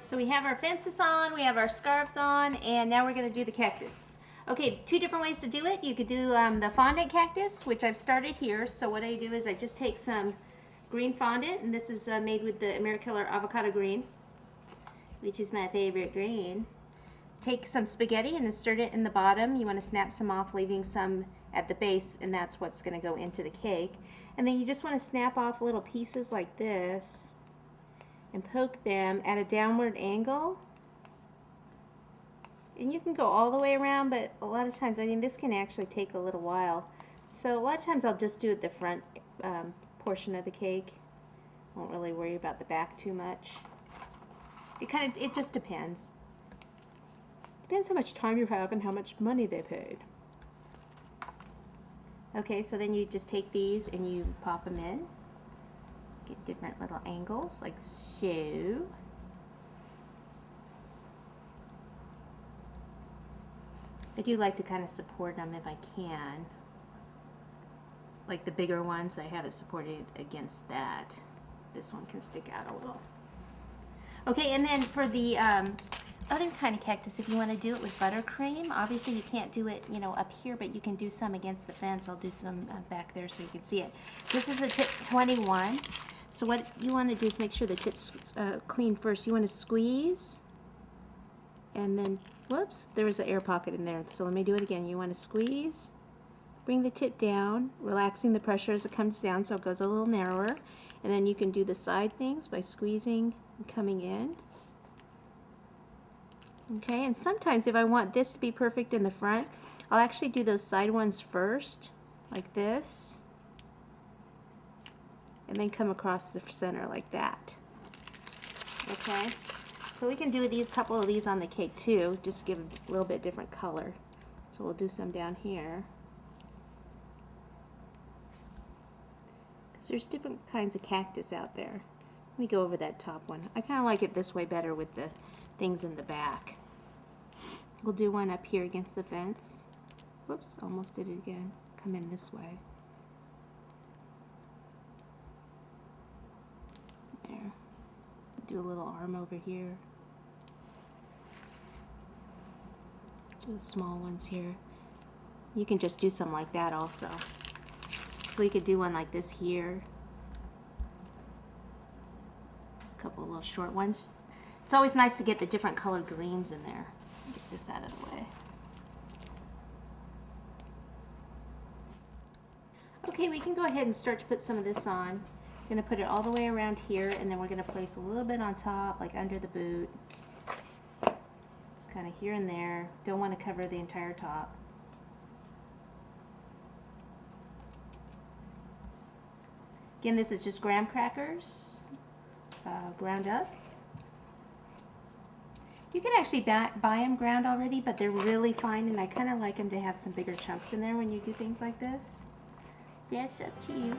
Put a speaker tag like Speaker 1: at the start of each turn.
Speaker 1: So we have our fences on, we have our scarves on, and now we're going to do the cactus. Okay, two different ways to do it. You could do the fondant cactus, which I've started here. So what I do is I just take some green fondant, and this is made with the Americolor Avocado green, which is my favorite green. Take some spaghetti and insert it in the bottom. You want to snap some off, leaving some at the base, and that's what's going to go into the cake. And then you just want to snap off little pieces like this and poke them at a downward angle. And you can go all the way around, but a lot of times, I mean, this can actually take a little while. So a lot of times I'll just do it the front portion of the cake. Won't really worry about the back too much. It just depends. Depends how much time you have and how much money they paid. Okay, so then you just take these and you pop them in. Get different little angles, like so. I do like to kind of support them if I can. Like the bigger ones, I have it supported against that. This one can stick out a little. Okay, and then for the other kind of cactus, if you want to do it with buttercream, obviously you can't do it, you know, up here, but you can do some against the fence. I'll do some back there so you can see it. This is a tip 21. So what you want to do is make sure the tip's clean first. You want to squeeze, and then, whoops, there was an air pocket in there. So let me do it again. You want to squeeze, bring the tip down, relaxing the pressure as it comes down so it goes a little narrower. And then you can do the side things by squeezing and coming in. Okay, and sometimes if I want this to be perfect in the front, I'll actually do those side ones first, like this. And then come across the center like that. Okay, so we can do these couple of these on the cake too, just to give a little bit different color. So we'll do some down here. Because there's different kinds of cactus out there. Let me go over that top one. I kind of like it this way better with the things in the back. We'll do one up here against the fence. Whoops, almost did it again. Come in this way. There. Do a little arm over here. Do the small ones here. You can just do some like that also. So we could do one like this here. A couple of little short ones. It's always nice to get the different colored greens in there. Get this out of the way. Okay, we can go ahead and start to put some of this on. I'm going to put it all the way around here, and then we're going to place a little bit on top, like under the boot. Just kind of here and there. Don't want to cover the entire top. Again, this is just graham crackers, ground up. You can actually buy them ground already, but they're really fine, and I kind of like them to have some bigger chunks in there when you do things like this. That's up to you.